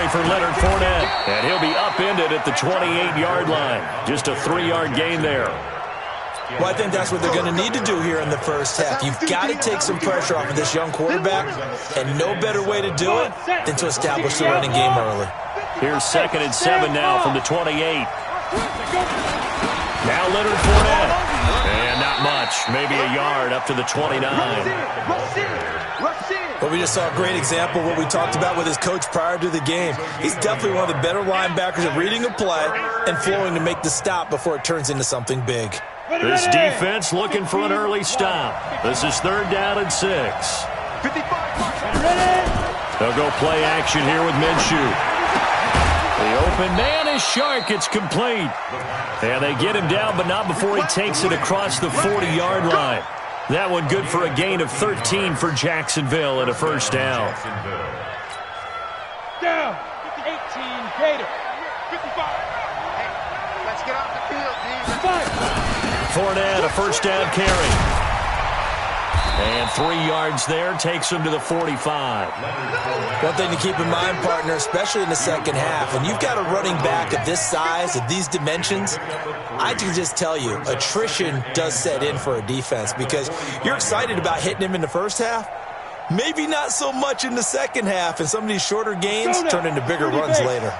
for Leonard Fournette. And he'll be upended at the 28-yard line. Just a 3-yard gain there. Well, I think that's what they're going to need to do here in the first half. You've got to take some pressure off of this young quarterback, and no better way to do it than to establish the running game early. Here's 2nd and 7 now from the 28. Now Leonard Fournette. And not much. Maybe a yard up to the 29. But we just saw a great example of what we talked about with his coach prior to the game. He's definitely one of the better linebackers at reading a play and flowing to make the stop before it turns into something big. This defense looking for an early stop. This is 3rd down and 6. They'll go play action here with Minshew. The open man is Shark. It's complete. And they get him down, but not before he takes it across the 40-yard line. That one good for a gain of 13 for Jacksonville and a first down. Down. 18, Gator. 55. Let's get off the field, please. Fournette, a first down carry. And 3 yards there takes him to the 45. One thing to keep in mind, partner, especially in the second half, when you've got a running back of this size, of these dimensions, I can just tell you, attrition does set in for a defense because you're excited about hitting him in the first half. Maybe not so much in the second half, and some of these shorter gains turn into bigger runs later.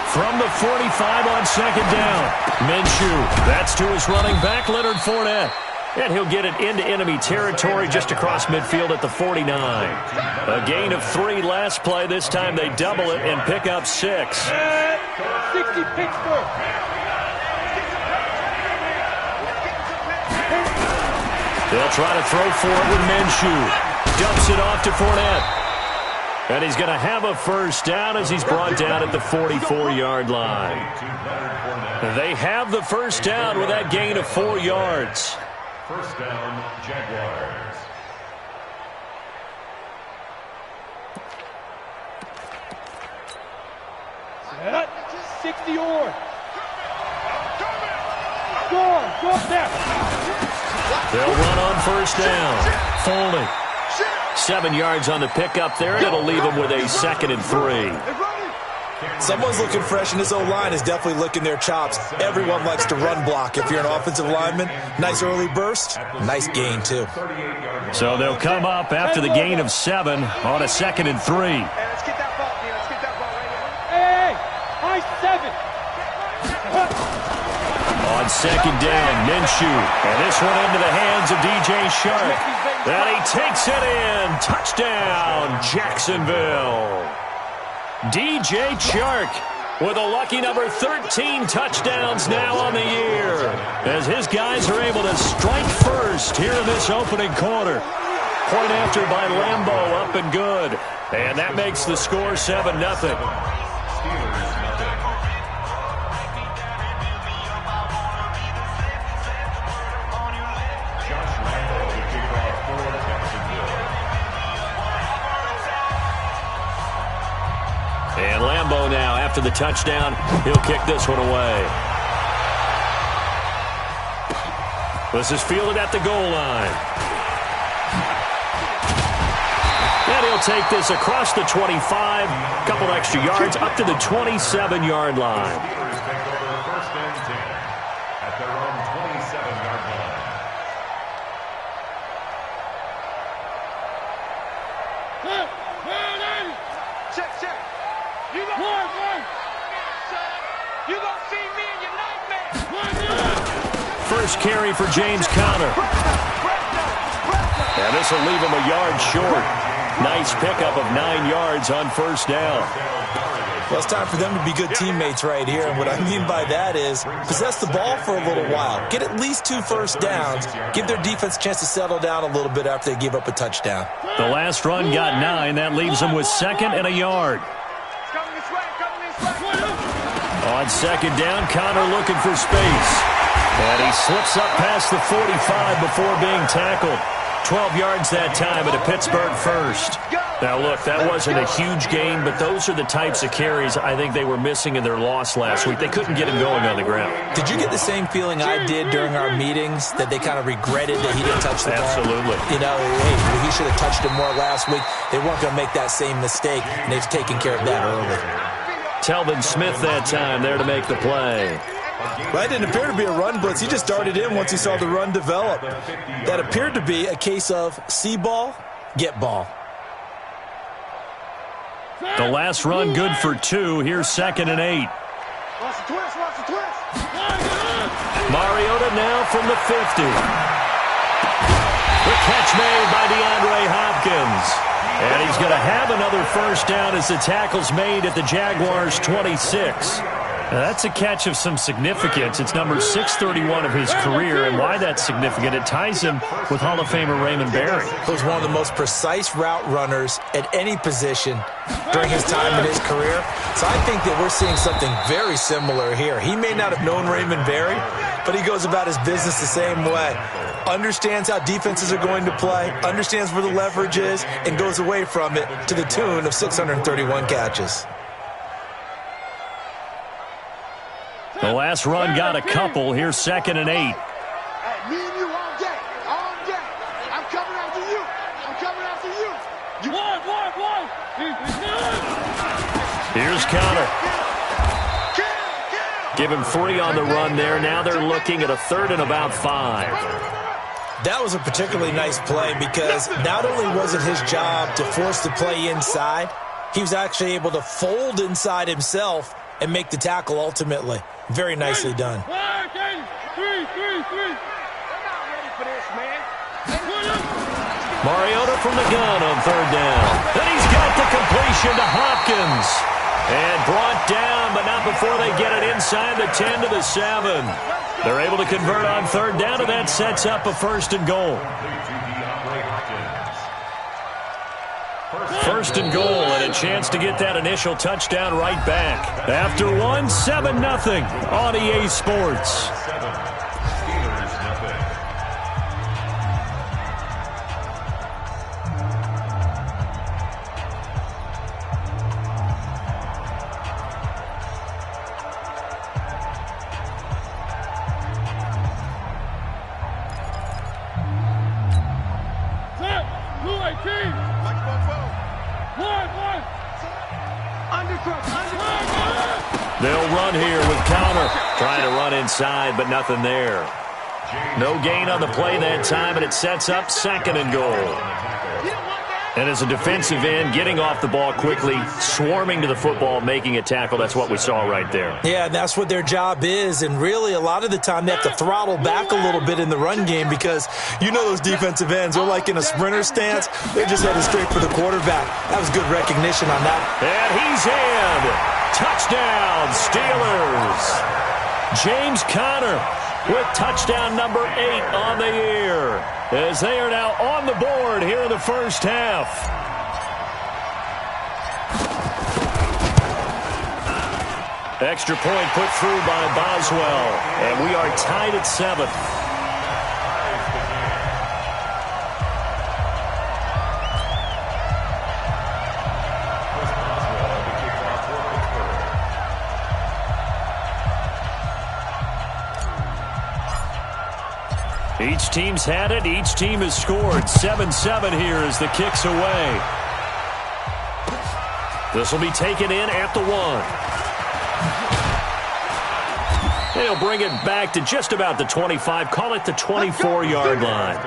From the 45 on 2nd down, Minshew. That's to his running back, Leonard Fournette. And he'll get it into enemy territory just across midfield at the 49. A gain of 3 last play. This time they double it and pick up 6. 60 Pittsburgh. They'll try to throw for it with Minshew. Dumps it off to Fournette. And he's going to have a first down as he's brought down at the 44-yard line. They have the first down with that gain of 4 yards. First down, Jaguars. Set. 60 or. Go there. They'll run on first down. Folding. 7 yards on the pickup there, and it'll leave them with a 2nd and 3. Someone's looking fresh, and this O-line is definitely licking their chops. Everyone likes to run block. If you're an offensive lineman, nice early burst, nice gain, too. So they'll come up after the gain of 7 on a 2nd and 3. Hey, let's get that ball, man. Let's get that ball right Hey, high 7. On 2nd down, Minshew. And this one into the hands of DJ Shark. And he takes it in. Touchdown, Jacksonville. DJ Chark with a lucky number 13 touchdowns now on the year as his guys are able to strike first here in this opening quarter. Point after by Lambeau, up and good. And that makes the score 7-0. And Lambeau now, after the touchdown, he'll kick this one away. This is fielded at the goal line. And he'll take this across the 25, couple extra yards, up to the 27-yard line. First and 10 at their own 27-yard line. Check. You gonna see me in your nightmare. First carry for James Conner. And this will leave him a yard short. Nice pickup of 9 yards on first down. Well, it's time for them to be good teammates right here. And what I mean by that is possess the ball for a little while. Get at least 2 first downs. Give their defense a chance to settle down a little bit after they give up a touchdown. The last run got 9. That leaves them with 2nd and a yard. On 2nd down, Conner looking for space. And he slips up past the 45 before being tackled. 12 yards that time at a Pittsburgh first. Now, look, that wasn't a huge gain, but those are the types of carries I think they were missing in their loss last week. They couldn't get him going on the ground. Did you get the same feeling I did during our meetings, that they kind of regretted that he didn't touch the ball? Absolutely. You know, hey, he should have touched it more last week. They weren't going to make that same mistake, and they've taken care of that early. Telvin Smith that time there to make the play. Well, that didn't appear to be a run blitz. He just darted in once he saw the run develop. That appeared to be a case of see ball, get ball. The last run good for 2. Here's 2nd and 8. Mariota now from the 50. The catch made by DeAndre Hopkins. And he's going to have another first down as the tackle's made at the Jaguars' 26. Now, that's a catch of some significance. It's number 631 of his career, and why that's significant, it ties him with Hall of Famer Raymond Berry. He was one of the most precise route runners at any position during his time in his career. So I think that we're seeing something very similar here. He may not have known Raymond Berry, but he goes about his business the same way. Understands how defenses are going to play, understands where the leverage is, and goes away from it to the tune of 631 catches. The last run got a couple. Here's 2nd and 8. Me and you all day. All day. I'm coming after you. I'm coming after you. You One. Here's Connor. Give him 3 on the run there. Now they're looking at a 3rd and about 5. That was a particularly nice play because not only was it his job to force the play inside, he was actually able to fold inside himself and make the tackle ultimately. Very nicely done. Three. We're not ready for this, man. Mariota from the gun on 3rd down. Then he's got the completion to Hopkins. And brought down, but not before they get it inside the 10 to the 7. They're able to convert on 3rd down, and that sets up a 1st and goal. 1st and goal, and a chance to get that initial touchdown right back. After 7-0 on EA Sports. They'll run here with Connor. Trying to run inside, but nothing there. No gain on the play that time, and it sets up 2nd and goal. And as a defensive end, getting off the ball quickly, swarming to the football, making a tackle, that's what we saw right there. Yeah, that's what their job is, and really a lot of the time they have to throttle back a little bit in the run game because you know those defensive ends, they're like in a sprinter stance. They're just headed straight for the quarterback. That was good recognition on that. And he's in. Touchdown, Steelers. James Conner with touchdown number 8 on the year, as they are now on the board here in the first half. Extra point put through by Boswell, and we are tied at 7. Each team's had it. Each team has scored. 7-7 here as the kick's away. This will be taken in at the 1. They'll bring it back to just about the 25. Call it the 24-yard line.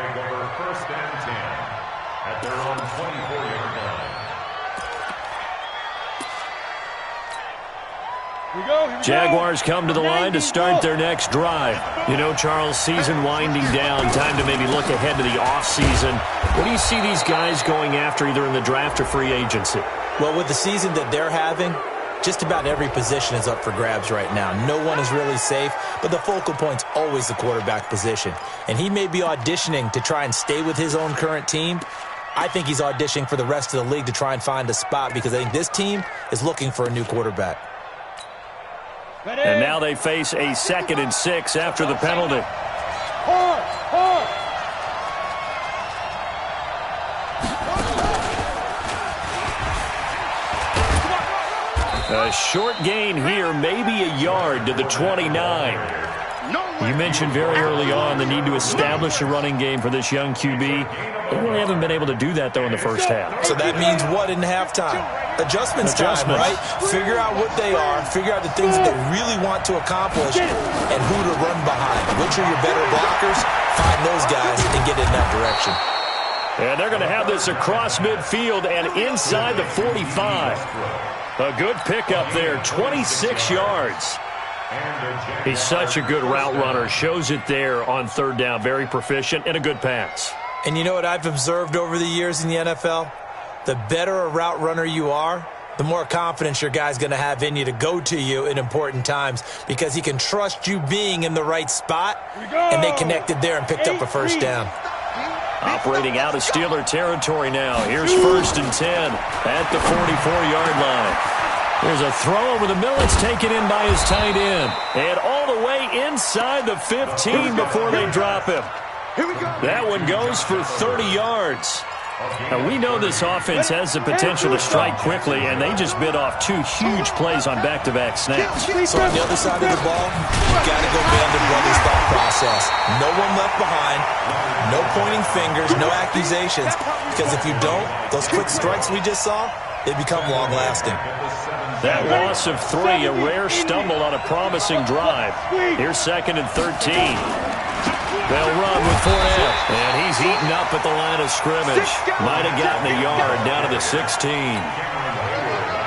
First and 10 at their own 24-yard line. Jaguars come to the line to start their next drive. You know, Charles, season winding down, time to maybe look ahead to the offseason. What do you see these guys going after either in the draft or free agency? Well, with the season that they're having, just about every position is up for grabs right now. No one is really safe, but the focal point's always the quarterback position. And he may be auditioning to try and stay with his own current team. I think he's auditioning for the rest of the league to try and find a spot because I think this team is looking for a new quarterback. And now they face a 2nd and 6 after the penalty. A short gain here, maybe a yard to the 29. You mentioned very early on the need to establish a running game for this young QB. They really haven't been able to do that, though, in the first half. So that means what in halftime? Adjustments time, right? Figure out what they are, figure out the things that they really want to accomplish, and who to run behind. Which are your better blockers? Find those guys and get in that direction. And they're going to have this across midfield and inside the 45. A good pickup there, 26 yards. He's such a good route runner. Shows it there on third down. Very proficient and a good pass. And you know what I've observed over the years in the NFL? The better a route runner you are, the more confidence your guy's going to have in you to go to you in important times because he can trust you being in the right spot, and they connected there and picked up a first down. Operating out of Steeler territory now. Here's 1st and 10 at the 44-yard line. There's a throw over the middle. It's taken in by his tight end. And all the way inside the 15 before they drop him. That one goes for 30 yards. Now, we know this offense has the potential to strike quickly, and they just bit off 2 huge plays on back-to-back snaps. So on the other side of the ball, you've got to go band the brothers' thought process. No one left behind, no pointing fingers, no accusations, because if you don't, those quick strikes we just saw, they become long-lasting. That loss of 3, a rare stumble on a promising drive. Here's 2nd and 13. They'll run with Fournette, and he's eaten up at the line of scrimmage. Might have gotten a yard down to the 16.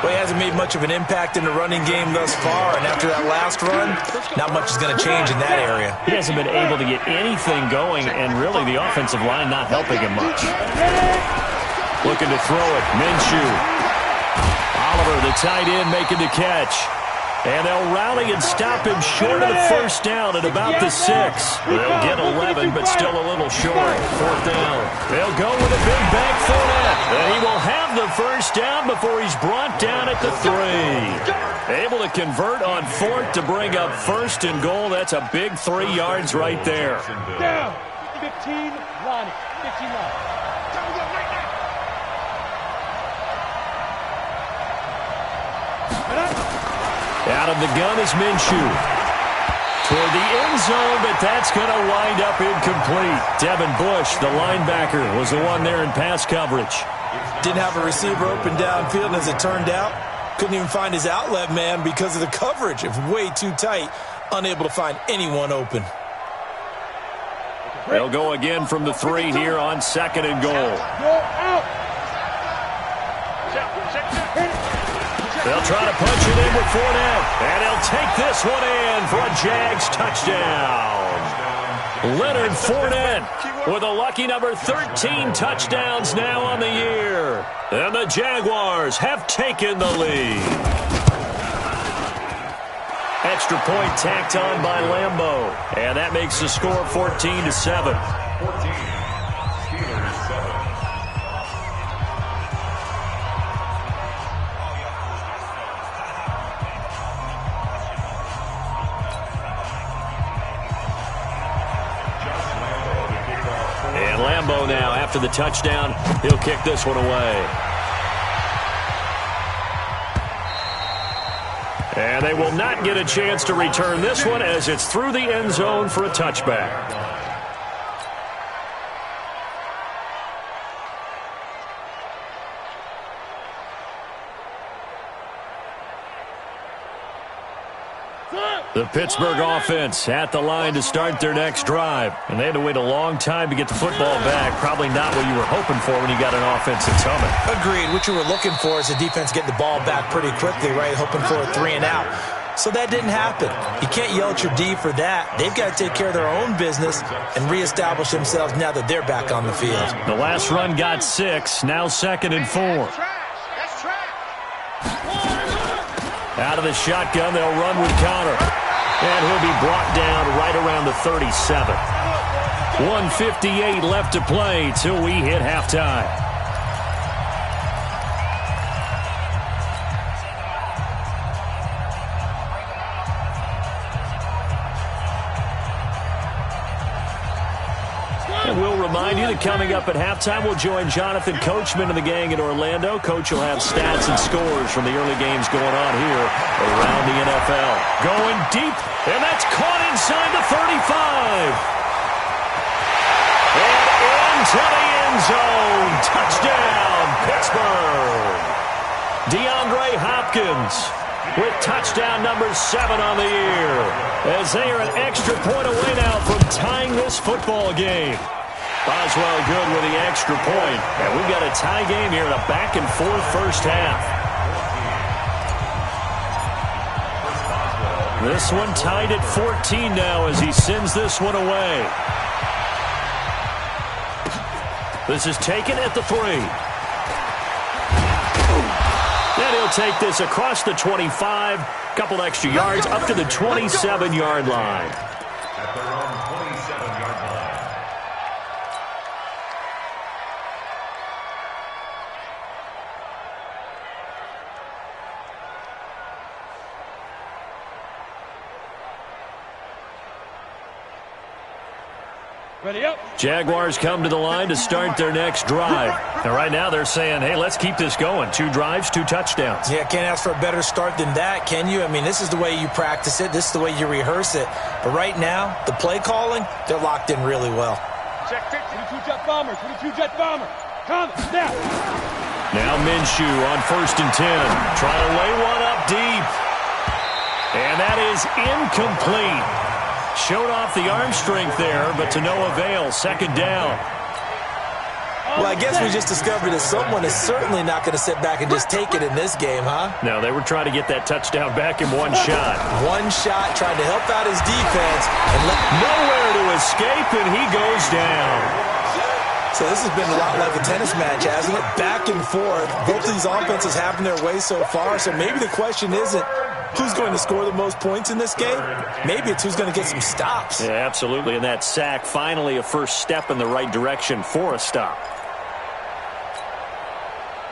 Well, he hasn't made much of an impact in the running game thus far, and after that last run, not much is going to change in that area. He hasn't been able to get anything going, and really the offensive line not helping him much. Looking to throw it, Minshew. Oliver, the tight end, making the catch. And they'll rally and stop him short of the first down at about the 6. They'll get 11, but still a little short. 4th down. They'll go with a big bank Fournette. And he will have the first down before he's brought down at the 3. Able to convert on 4th to bring up 1st and goal. That's a big 3 yards right there. Down. 15, Lonnie. 15, Lonnie. Out of the gun is Minshew. Toward the end zone, but that's going to wind up incomplete. Devin Bush, the linebacker, was the one there in pass coverage. Didn't have a receiver open downfield, and as it turned out, couldn't even find his outlet man because of the coverage. It was way too tight, unable to find anyone open. They'll go again from the 3 here on 2nd and goal. They'll try to punch it in with Fournette, and he'll take this one in for a Jags touchdown. Leonard Fournette with a lucky number 13 touchdowns now on the year. And the Jaguars have taken the lead. Extra point tacked on by Lambeau, and that makes the score 14-7. Now, after the touchdown, he'll kick this one away. And they will not get a chance to return this one as it's through the end zone for a touchback. The Pittsburgh offense at the line to start their next drive. And they had to wait a long time to get the football back. Probably not what you were hoping for when you got an offense that's humming. Agreed. What you were looking for is the defense getting the ball back pretty quickly, right? Hoping for a 3 and out. So that didn't happen. You can't yell at your D for that. They've got to take care of their own business and reestablish themselves now that they're back on the field. The last run got 6. Now 2nd and 4. Out of the shotgun, they'll run with Connor. And he'll be brought down right around the 37. 1:58 left to play till we hit halftime. And we'll remind you the And coming up at halftime, we'll join Jonathan Coachman and the gang in Orlando. Coach will have stats and scores from the early games going on here around the NFL. Going deep, and that's caught inside the 35. And into the end zone. Touchdown, Pittsburgh. DeAndre Hopkins with touchdown number 7 on the year, as they are an extra point away now from tying this football game. Boswell good with the extra point, and we've got a tie game here in a back-and-forth first half. This one tied at 14 now as he sends this one away. This is taken at the 3. And he'll take this across the 25, couple extra yards up to the 27-yard line. At their own 27-yard line. Ready up. Jaguars come to the line to start their next drive. And right now they're saying, hey, let's keep this going. 2 drives, 2 touchdowns. Yeah, can't ask for a better start than that, can you? I mean, this is the way you practice it. This is the way you rehearse it. But right now, the play calling, they're locked in really well. Check, 22 jet bomber, 22 jet bomber. Come, snap. Now Minshew on 1st and 10. Trying to lay one up deep. And that is incomplete. Showed off the arm strength there, but to no avail. 2nd down. Well, I guess we just discovered that someone is certainly not going to sit back and just take it in this game, huh? No, they were trying to get that touchdown back in one shot. One shot, trying to help out his defense. And nowhere to escape, and he goes down. So this has been a lot like a tennis match, hasn't it? Back and forth. Both of these offenses having their way so far, so maybe the question isn't who's going to score the most points in this game. Maybe it's who's going to get some stops. Yeah, absolutely, and that sack, finally a first step in the right direction for a stop.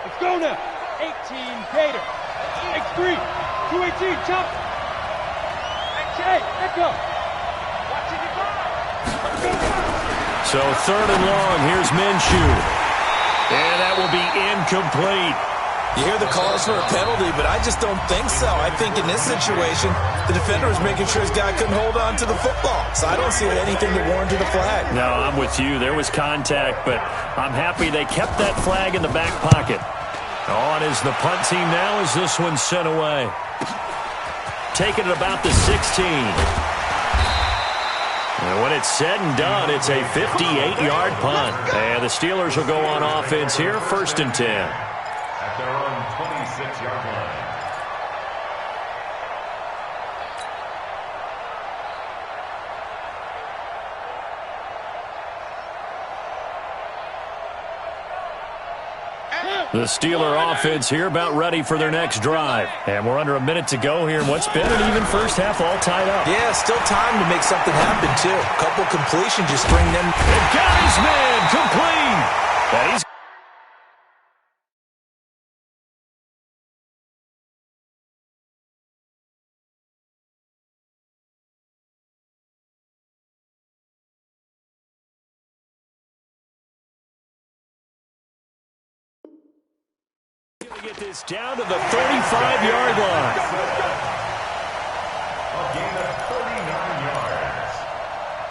Let's go now. 18 Gator. X3. 218, jump. Hey, let go. Watching your ball. So 3rd and long, here's Minshew. And that will be incomplete. You hear the calls for a penalty, but I just don't think so. I think in this situation, the defender was making sure his guy couldn't hold on to the football. So I don't see anything to warrant a flag. No, I'm with you. There was contact, but I'm happy they kept that flag in the back pocket. On is the punt team now as this one's sent away. Taking it about the 16. And when it's said and done, it's a 58-yard punt. And the Steelers will go on offense here, 1st and 10. At their own 26-yard line. The Steeler offense here about ready for their next drive. And we're under a minute to go here in what's been an even first half, all tied up. Yeah, still time to make something happen, too. A couple completions, just string them. And got his man complete. And he's get this down to the 35-yard line. A gain of 39 yards.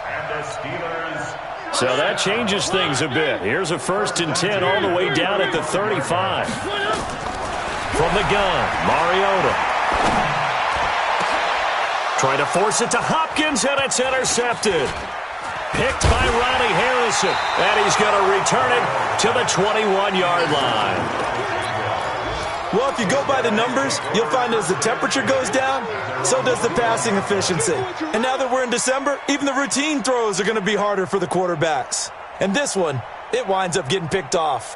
And the Steelers. So that changes things a bit. Here's a 1st and 10 all the way down at the 35. From the gun, Mariota. Trying to force it to Hopkins, and it's intercepted. Picked by Ronnie Harrison. And he's going to return it to the 21-yard line. Well, if you go by the numbers, you'll find as the temperature goes down, so does the passing efficiency. And now that we're in December, even the routine throws are going to be harder for the quarterbacks. And this one, it winds up getting picked off.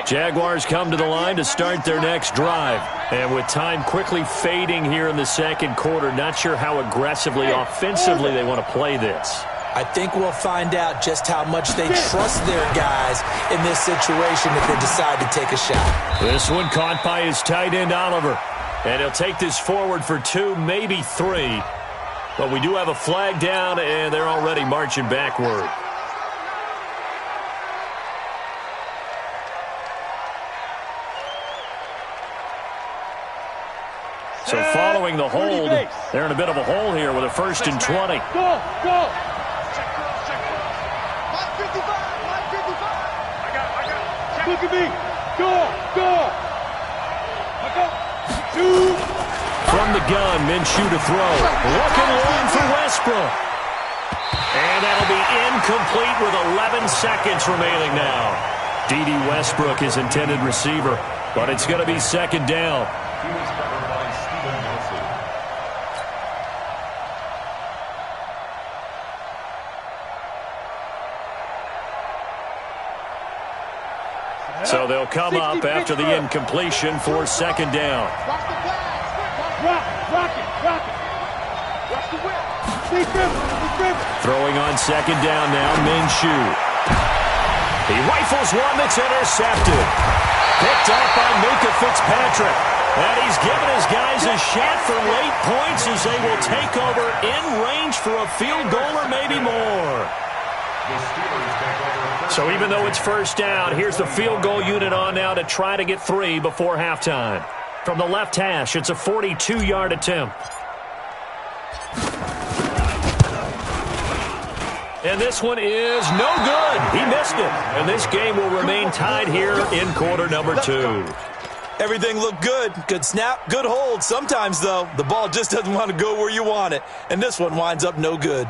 Jaguars come to the line to start their next drive. And with time quickly fading here in the 2nd quarter, not sure how aggressively, offensively they want to play this. I think we'll find out just how much they trust their guys in this situation if they decide to take a shot. This one caught by his tight end, Oliver. And he'll take this forward for 2, maybe 3. But we do have a flag down, and they're already marching backward. So following the hold, they're in a bit of a hole here with a 1st and 20. Go, go. Look at me. Go, go. I go. 2. From the gun, Minshew to throw. Looking long for Westbrook. And that'll be incomplete with 11 seconds remaining now. D.D. Westbrook is intended receiver, but it's going to be 2nd down. So they'll come up after the incompletion for 2nd down. Rock the flag. Rock it. Watch the whip. Throwing on 2nd down now, Minshew. He rifles one that's intercepted. Picked up by Minka Fitzpatrick. And he's given his guys a shot for late points as they will take over in range for a field goal or maybe more. So even though it's 1st down, here's the field goal unit on now to try to get 3 before halftime. From the left hash, it's a 42-yard attempt. And this one is no good. He missed it. And this game will remain tied here in quarter number 2. Everything looked good. Good snap, good hold. Sometimes, though, the ball just doesn't want to go where you want it. And this one winds up no good.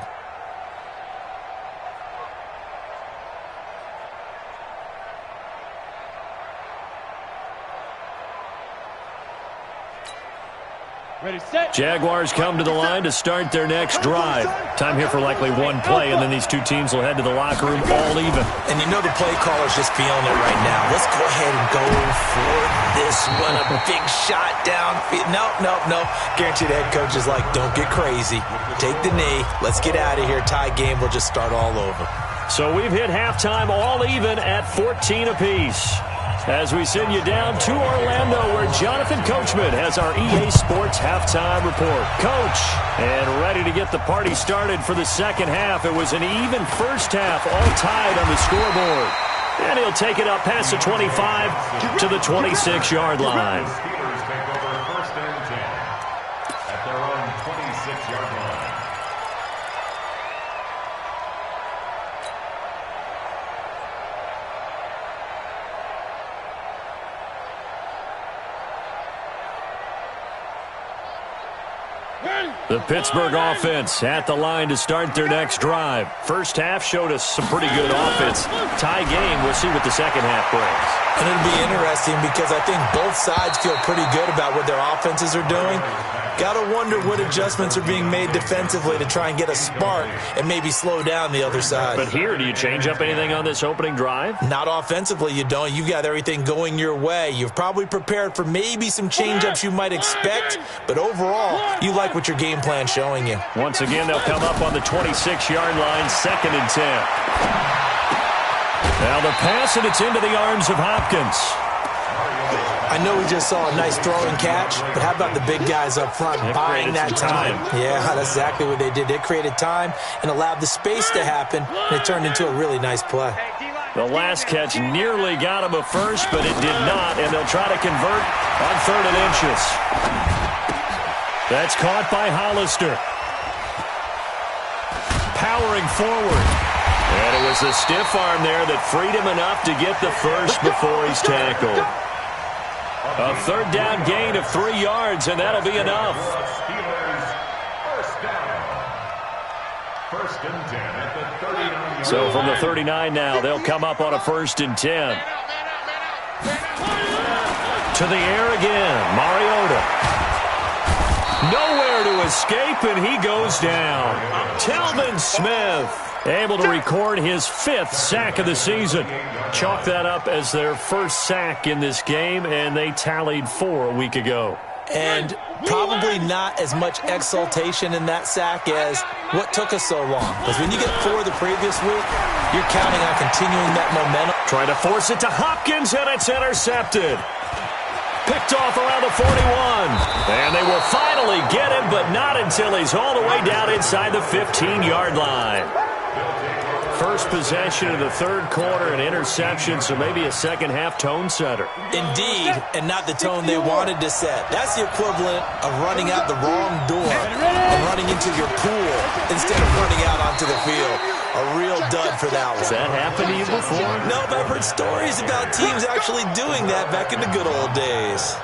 Ready, set. Jaguars come to the line to start their next drive. Time here for likely one play, and then these two teams will head to the locker room all even. And you know the play caller's just feeling it right now. Let's go ahead and go for this one. A big shot down. No. Guaranteed the head coach is like, don't get crazy. Take the knee. Let's get out of here. Tie game. We'll just start all over. So we've hit halftime all even at 14 apiece. As we send you down to Orlando, where Jonathan Coachman has our EA Sports halftime report. Coach, and ready to get the party started for the 2nd half. It was an even 1st half, all tied on the scoreboard. And he'll take it up past the 25 to the 26-yard line. Steelers take over 1st and 10 at their own 26-yard line. The Pittsburgh offense at the line to start their next drive. 1st half showed us some pretty good offense. Tie game, we'll see what the 2nd half brings. And it'll be interesting because I think both sides feel pretty good about what their offenses are doing. Got to wonder what adjustments are being made defensively to try and get a spark and maybe slow down the other side. But here, do you change up anything on this opening drive? Not offensively, you don't. You've got everything going your way. You've probably prepared for maybe some change-ups you might expect, but overall, you like what your game plan's showing you. Once again, they'll come up on the 26-yard line, 2nd and 10. Now the pass, and it's into the arms of Hopkins. I know we just saw a nice throw and catch, but how about the big guys up front buying that time? Yeah, that's exactly what they did. They created time and allowed the space to happen, and it turned into a really nice play. The last catch nearly got him a first, but it did not, and they'll try to convert on 3rd and inches. That's caught by Hollister. Powering forward. And it was a stiff arm there that freed him enough to get the first before he's tackled. A 3rd down gain of 3 yards, and that'll be enough. Steelers 1st down. 1st and 10 at the 39. So from the 39 now, they'll come up on a 1st and 10. To the air again, Mariota. Nowhere to escape, and he goes down. Telvin Smith able to record his 5th sack of the season. Chalk that up as their 1st sack in this game, and they tallied 4 a week ago. and probably not as much exultation in that sack as what took us so long. Because when you get 4 the previous week, you're counting on continuing that momentum. Trying to force it to Hopkins, and it's intercepted. Picked off around the 41. And they will finally get him, but not until he's all the way down inside the 15-yard line. First possession of the third quarter, an interception, so maybe a second-half tone setter. Indeed, and not the tone they wanted to set. That's the equivalent of running out the wrong door and running into your pool instead of running out onto the field. A real dud for that one. Has that happened to you before? No, but I've heard stories about teams actually doing that back in the good old days.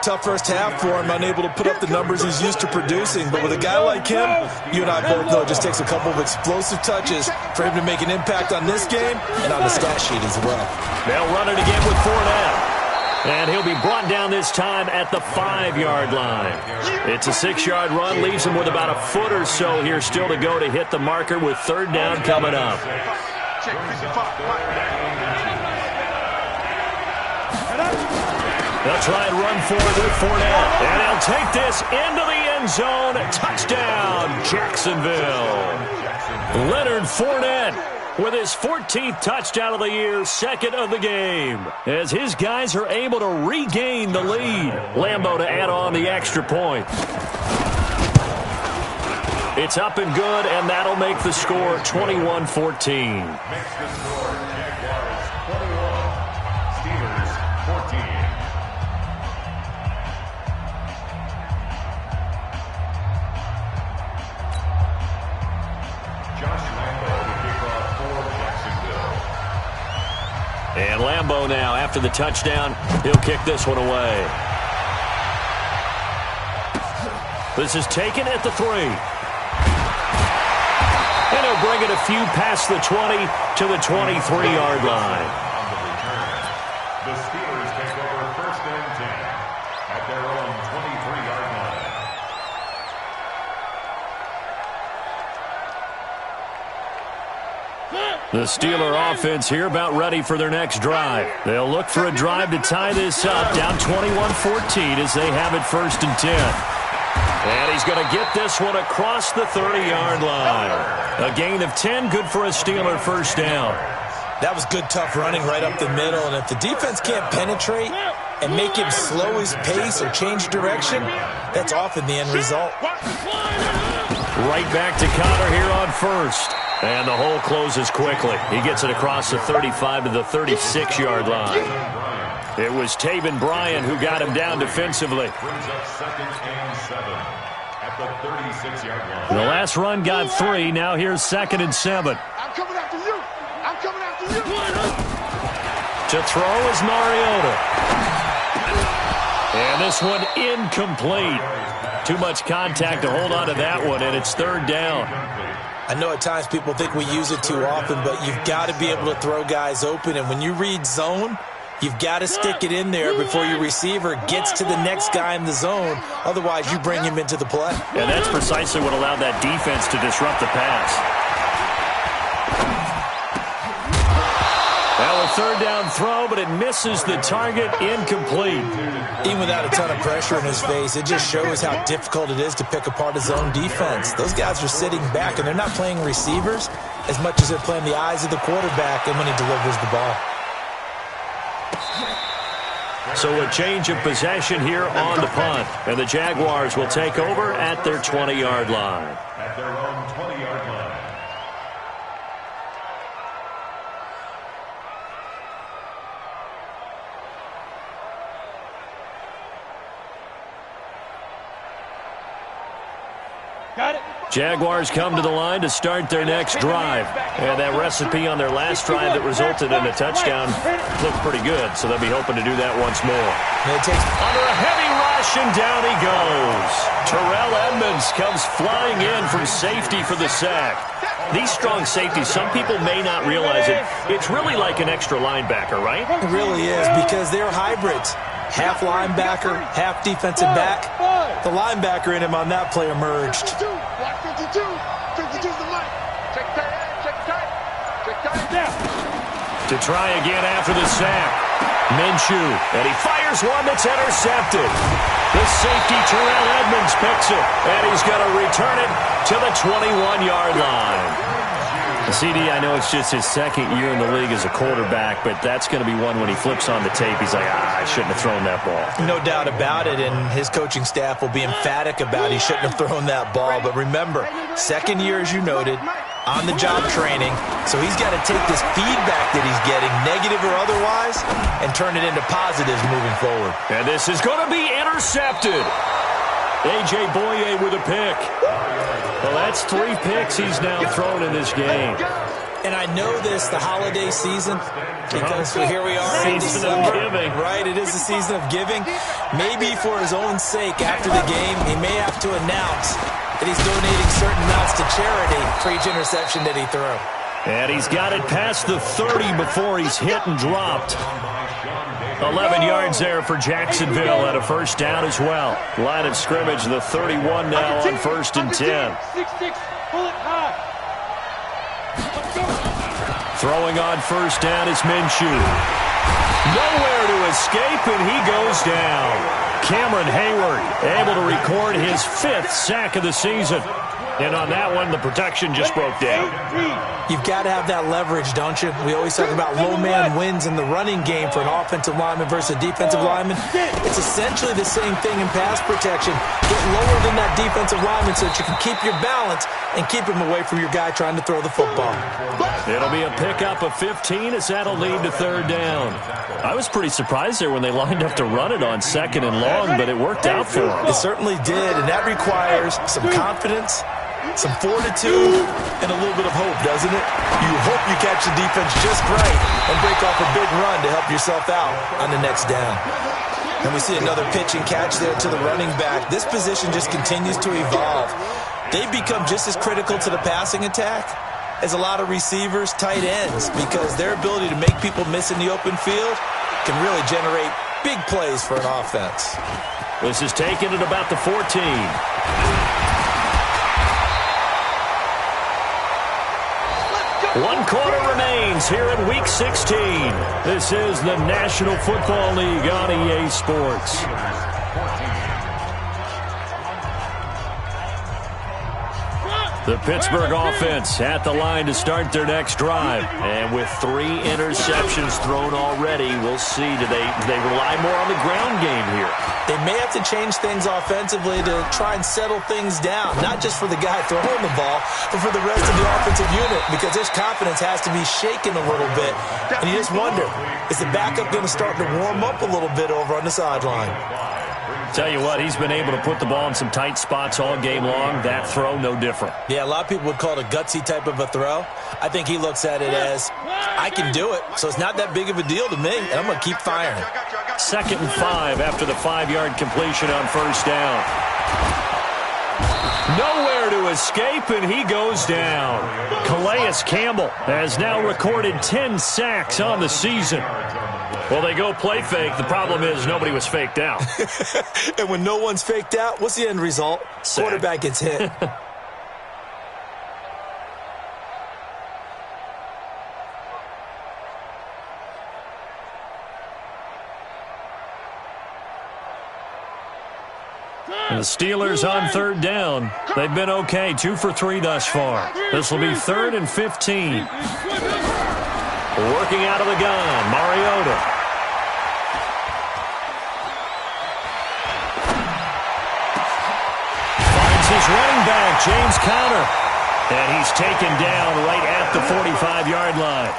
Tough first half for him, unable to put up the numbers he's used to producing. But with a guy like him, you and I both know it just takes a couple of explosive touches for him to make an impact on this game and on the stat sheet as well. They'll run it again with Fournette. And he'll be brought down this time at the 5-yard line. It's a 6-yard run, leaves him with about a foot or so here still to go to hit the marker with third down coming up. They'll try and run forward with Fournette. And he'll take this into the end zone. Touchdown, Jacksonville. Leonard Fournette with his 14th touchdown of the year, second of the game, as his guys are able to regain the lead. Lambeau to add on the extra point. It's up and good, and that'll make the score 21-14. And Lambeau now, after the touchdown, he'll kick this one away. This is taken at the 3. And he'll bring it a few past the 20 to the 23-yard line. The Steelers take over first and 10 at their own 23-yard line. The Steeler offense here about ready for their next drive. They'll look for a drive to tie this up, down 21-14 as they have it first and 10. And he's going to get this one across the 30-yard line. A gain of 10, good for a Steeler first down. That was good, tough running right up the middle. And if the defense can't penetrate and make him slow his pace or change direction, that's often the end result. Right back to Connor here on first. And the hole closes quickly. He gets it across the 35 to the 36-yard line. It was Taven Bryan who got him down defensively. Brings up second and 7 at the 36-yard line. The last run got 3. Now here's second and 7. I'm coming after you. I'm coming after you. To throw is Mariota. And this one incomplete. Too much contact to hold on to that one, and it's third down. I know at times people think we use it too often, but you've got to be able to throw guys open. And when you read zone, you've got to stick it in there before your receiver gets to the next guy in the zone. Otherwise, you bring him into the play. And that's precisely what allowed that defense to disrupt the pass. Now a third down throw, but it misses the target, incomplete. Even without a ton of pressure in his face, it just shows how difficult it is to pick apart his own defense. Those guys are sitting back, and they're not playing receivers as much as they're playing the eyes of the quarterback and when he delivers the ball. So a change of possession here on the punt, and the Jaguars will take over at their 20-yard line. At their own 20-yard line. Jaguars come to the line to start their next drive. And that recipe on their last drive that resulted in a touchdown looked pretty good, so they'll be hoping to do that once more. Under a heavy rush, and down he goes. Terrell Edmonds comes flying in from safety for the sack. These strong safeties, some people may not realize it. It's really like an extra linebacker, right? It really is, because they're hybrids. Half linebacker, half defensive back. The linebacker in him on that play emerged. Block 52. 52's the mic. Check tight, check tight. Check tight down. To try again after the sack. Minshew, and he fires one that's intercepted. The safety, Terrell Edmonds, picks it, and he's going to return it to the 21-yard line. CD, I know it's just his second year in the league as a quarterback, but that's going to be one when he flips on the tape, he's like, I shouldn't have thrown that ball. No doubt about it, and his coaching staff will be emphatic about he shouldn't have thrown that ball. But remember, second year, as you noted, on-the-job training, so he's got to take this feedback that he's getting, negative or otherwise, and turn it into positives moving forward. And this is going to be intercepted. A.J. Boye with a pick. Well, that's 3 picks he's now thrown in this game. And I know this, the holiday season, because here we are in Season December. of giving. Right, it is the season of giving. Maybe for his own sake, after the game, he may have to announce that he's donating certain amounts to charity for each interception that he threw. And he's got it past the 30 before he's hit and dropped. 11 yards there for Jacksonville and a first down as well. Line of scrimmage, the 31 now on 1st and 10. 6-6, pull it high. Throwing on first down is Minshew. Nowhere to escape, and he goes down. Cameron Hayward able to record his 5th sack of the season. And on that one, the protection just broke down. You've got to have that leverage, don't you? We always talk about low man wins in the running game for an offensive lineman versus a defensive lineman. It's essentially the same thing in pass protection. Get lower than that defensive lineman so that you can keep your balance and keep him away from your guy trying to throw the football. It'll be a pickup of 15 as that'll lead to 3rd down. I was pretty surprised there when they lined up to run it on 2nd and long, but it worked out for them. It certainly did, and that requires some confidence, some fortitude, and a little bit of hope, doesn't it? You hope you catch the defense just right and break off a big run to help yourself out on the next down. And we see another pitch and catch there to the running back. This position just continues to evolve. They've become just as critical to the passing attack as a lot of receivers, tight ends, because their ability to make people miss in the open field can really generate big plays for an offense. This is taken at about the 14. 1 quarter remains here in Week 16. This is the National Football League on EA Sports. The Pittsburgh offense at the line to start their next drive. And with 3 interceptions thrown already, we'll see. Do they rely more on the ground game here? They may have to change things offensively to try and settle things down, not just for the guy throwing the ball, but for the rest of the offensive unit, because his confidence has to be shaken a little bit. And you just wonder, is the backup going to start to warm up a little bit over on the sideline? Tell you what, he's been able to put the ball in some tight spots all game long. That throw, no different. Yeah, a lot of people would call it a gutsy type of a throw. I think he looks at it as, I can do it, so it's not that big of a deal to me, and I'm going to keep firing. 2nd and 5 after the 5-yard completion on first down. Nowhere to escape, and he goes down. Calais Campbell has now recorded 10 sacks on the season. Well, they go play fake. The problem is nobody was faked out. And when no one's faked out, what's the end result? Sack. Quarterback gets hit. And the Steelers on 3rd down. They've been okay, 2 for 3 thus far. This will be 3rd and 15. Working out of the gun, Mariota. Finds his running back, James Conner. And he's taken down right at the 45-yard line.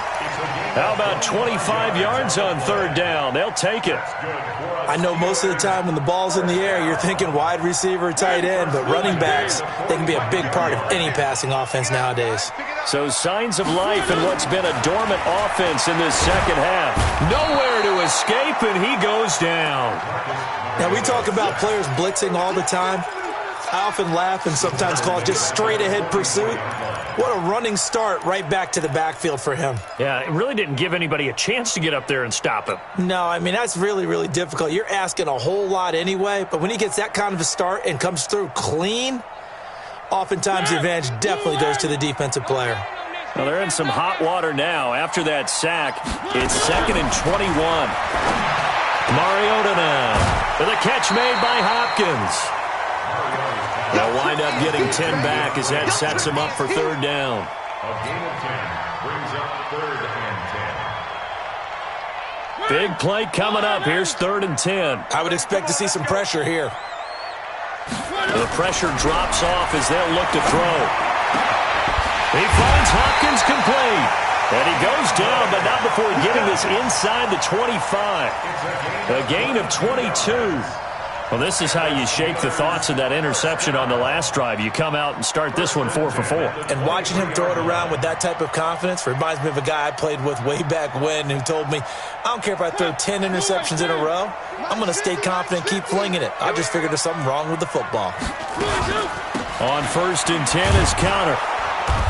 How about 25 yards on 3rd down? They'll take it. I know most of the time when the ball's in the air, you're thinking wide receiver, tight end, but running backs, they can be a big part of any passing offense nowadays. So signs of life in what's been a dormant offense in this second half. Nowhere to escape, and he goes down. Now, we talk about players blitzing all the time. I often laugh and sometimes call it just straight-ahead pursuit. What a running start right back to the backfield for him. Yeah, it really didn't give anybody a chance to get up there and stop him. No, I mean, that's really, really difficult. You're asking a whole lot anyway, but when he gets that kind of a start and comes through clean, oftentimes the advantage definitely goes to the defensive player. Well, they're in some hot water now. After that sack, it's 2nd and 21. Mariota now. The catch made by Hopkins. They'll wind up getting 10 back as that sets him up for third down. A gain of 10 brings up 3rd and 10. Big play coming up. Here's 3rd and 10. I would expect to see some pressure here. The pressure drops off as they'll look to throw. He finds Hopkins complete. And he goes down, but not before getting this inside the 25. A gain of 22. Well, this is how you shake the thoughts of that interception on the last drive. You come out and start this one 4 for 4. And watching him throw it around with that type of confidence reminds me of a guy I played with way back when who told me, I don't care if I throw 10 interceptions in a row. I'm going to stay confident and keep flinging it. I just figured there's something wrong with the football. On 1st and 10 is counter.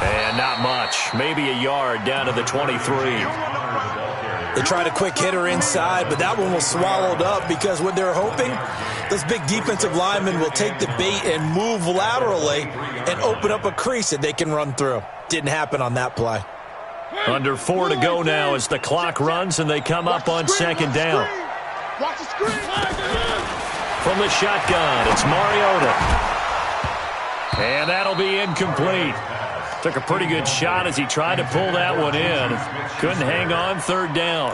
And not much. Maybe a yard down to the 23. They tried a quick hitter inside, but that one was swallowed up because what they're hoping, those big defensive linemen will take the bait and move laterally and open up a crease that they can run through. Didn't happen on that play. Under 4 to go now as the clock runs and they come up on 2nd down. Watch the screen. From the shotgun, it's Mariota. And that'll be incomplete. Took a pretty good shot as he tried to pull that one in. Couldn't hang on, 3rd down.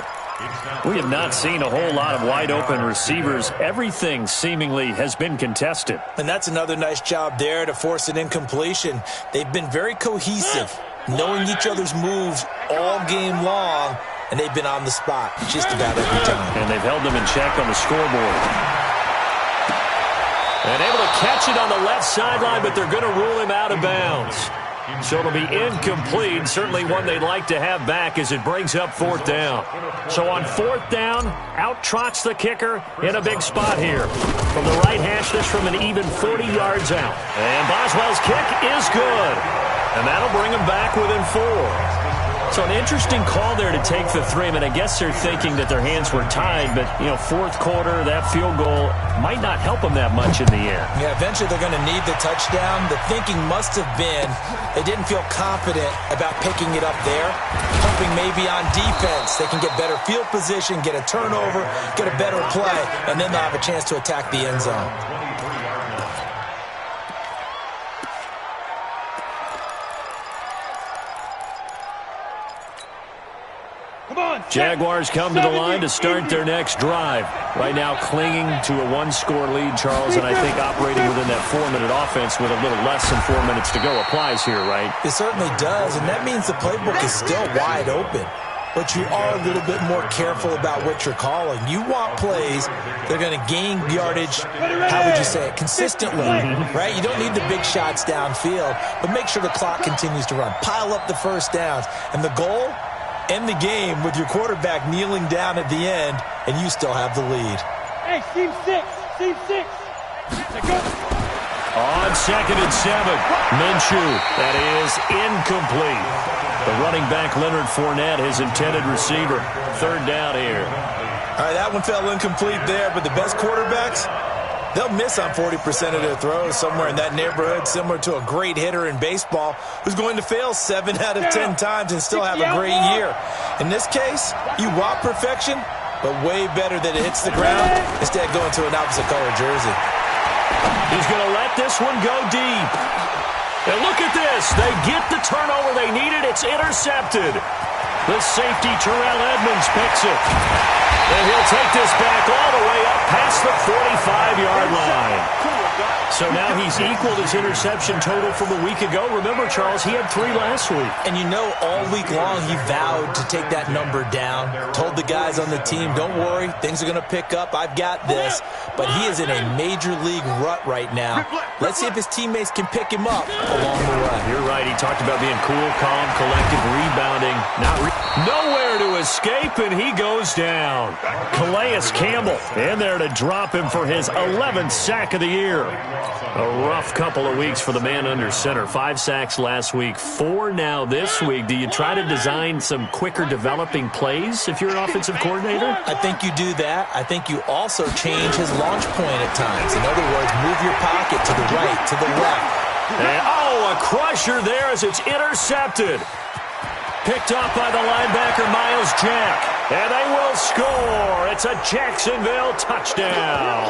We have not seen a whole lot of wide-open receivers. Everything seemingly has been contested. And that's another nice job there to force an incompletion. They've been very cohesive, knowing each other's moves all game long, and they've been on the spot just about every time. And they've held them in check on the scoreboard. And able to catch it on the left sideline, but they're going to rule him out of bounds. So it'll be incomplete, certainly one they'd like to have back as it brings up 4th down. So on 4th down, out trots the kicker in a big spot here. From the right hash, this from an even 40 yards out. And Boswell's kick is good. And that'll bring him back within 4. So an interesting call there to take the 3. I mean, I guess they're thinking that their hands were tied, but, you know, 4th quarter, that field goal might not help them that much in the end. Yeah, eventually they're going to need the touchdown. The thinking must have been they didn't feel confident about picking it up there, hoping maybe on defense they can get better field position, get a turnover, get a better play, and then they'll have a chance to attack the end zone. Jaguars come to the line to start their next drive. Right now clinging to a 1-score lead, Charles, and I think operating within that 4-minute offense with a little less than 4 minutes to go applies here, right? It certainly does, and that means the playbook is still wide open. But you are a little bit more careful about what you're calling. You want plays that are going to gain yardage, how would you say it, consistently, right? You don't need the big shots downfield, but make sure the clock continues to run. Pile up the first downs, and the goal, end the game with your quarterback kneeling down at the end, and you still have the lead. Hey, team 6. Go. On 2nd and 7, Minshew. That is incomplete. The running back, Leonard Fournette, his intended receiver. 3rd down here. All right, that one fell incomplete there, but the best quarterbacks, they'll miss on 40% of their throws, somewhere in that neighborhood, similar to a great hitter in baseball who's going to fail 7 out of 10 times and still have a great year. In this case, you want perfection, but way better that it hits the ground instead of going to an opposite color jersey. He's going to let this one go deep. And look at this. They get the turnover they needed. It's intercepted. The safety, Terrell Edmonds, picks it. And he'll take this back all the way up past the 45-yard line. So now he's equaled his interception total from a week ago. Remember, Charles, he had 3 last week. And you know, all week long he vowed to take that number down. Told the guys on the team, don't worry, things are going to pick up. I've got this. But he is in a major league rut right now. Let's see if his teammates can pick him up along the way. You're right. He talked about being cool, calm, collected, rebounding. Nowhere to escape, and he goes down. Calais Campbell in there to drop him for his 11th sack of the year. A rough couple of weeks for the man under center. 5 sacks last week, 4 now this week. Do you try to design some quicker developing plays if you're an offensive coordinator? I think you do that. I think you also change his launch point at times. In other words, move your pocket to the right, to the left. And, a crusher there as it's intercepted. Picked up by the linebacker, Miles Jack. And they will score. It's a Jacksonville touchdown.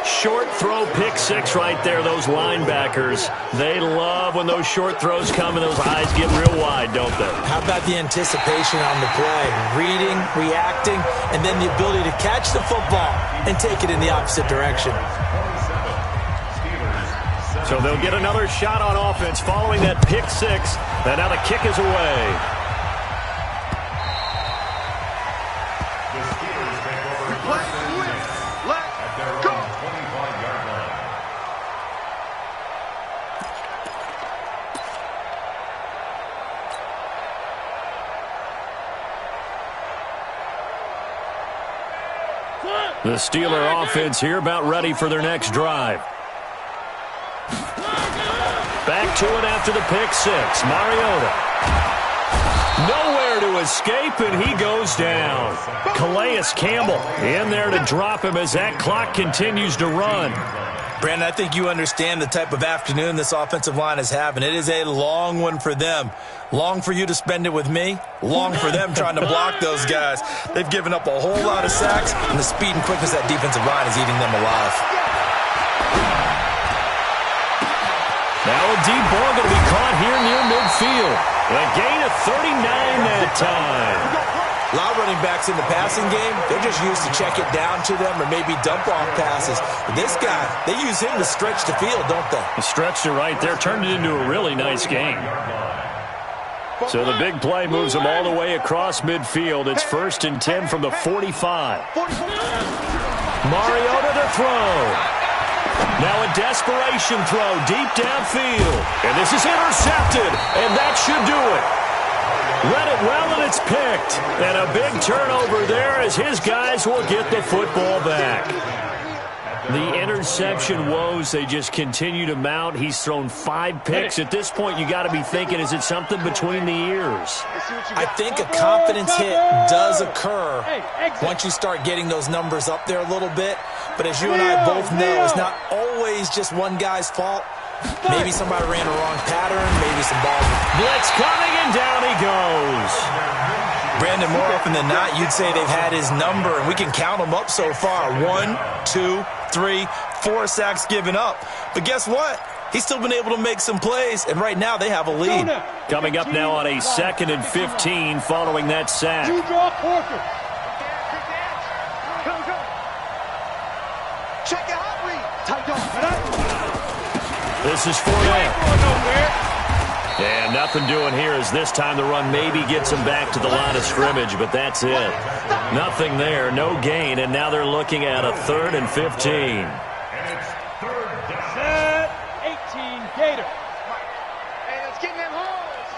Short throw, pick six right there, those linebackers. They love when those short throws come and those eyes get real wide, don't they? How about the anticipation on the play? Reading, reacting, and then the ability to catch the football and take it in the opposite direction. So they'll get another shot on offense following that pick six. And now the kick is away. The Steeler offense here about ready for their next drive. Back to it after the pick six. Mariota. Nowhere to escape, and he goes down. Calais Campbell in there to drop him as that clock continues to run. Brandon, I think you understand the type of afternoon this offensive line is having. It is a long one for them. Long for you to spend it with me. Long for them trying to block those guys. They've given up a whole lot of sacks, and the speed and quickness of that defensive line is eating them alive. Now a deep ball going to be caught here near midfield. A gain of 39 that time. A lot of running backs in the passing game, they're just used to check it down to them or maybe dump off passes. But this guy, they use him to stretch the field, don't they? He stretched it right there, turned it into a really nice game. So the big play moves him all the way across midfield. It's 1st and 10 from the 45. Mariota to throw. Now a desperation throw deep downfield. And this is intercepted, and that should do it. Read it well, and it's picked. And a big turnover there as his guys will get the football back. The interception woes, they just continue to mount. He's thrown 5 picks. At this point, you got to be thinking, is it something between the ears? I think a confidence hit does occur once you start getting those numbers up there a little bit. But as you and I both know, it's not always just one guy's fault. Maybe somebody ran a wrong pattern, maybe some balls. Blitz coming, and down he goes. Brandon, more often than not, you'd say they've had his number, and we can count them up so far. 1, 2, 3, 4 sacks given up. But guess what? He's still been able to make some plays, and right now they have a lead. Coming up now on a 2nd and 15 following that sack. Check it out, read. Tight dog. This is Fournette. And nothing doing here as this time the run maybe gets him back to the line of scrimmage, but that's it. Nothing there, no gain, and now they're looking at a 3rd and 15. And it's 3rd down. 18 Gator. Hey, let's get in them holes.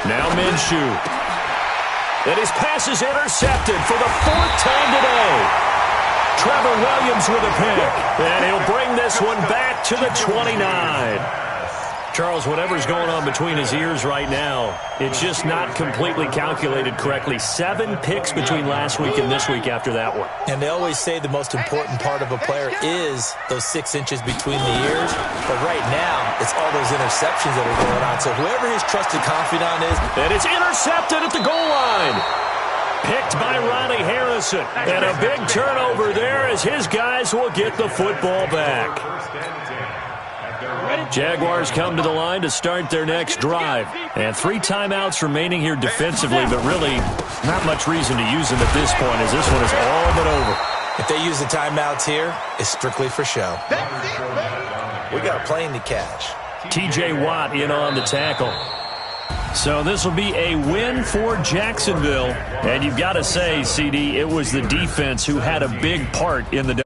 Now Minshew. And his pass is intercepted for the 4th time today. Trevor Williams with a pick, and he'll bring this one back to the 29. Charles, whatever's going on between his ears right now, it's just not completely calculated correctly. 7 picks between last week and this week after that one. And they always say the most important part of a player is those 6 inches between the ears. But right now, it's all those interceptions that are going on. So whoever his trusted confidant is. And it's intercepted at the goal line. Picked by Ronnie Harrison. And a big turnover there as his guys will get the football back. Jaguars come to the line to start their next drive. And 3 timeouts remaining here defensively, but really not much reason to use them at this point as this one is all but over. If they use the timeouts here, it's strictly for show. We got a plane to catch. T.J. Watt in on the tackle. So this will be a win for Jacksonville. And you've got to say, CD, it was the defense who had a big part in the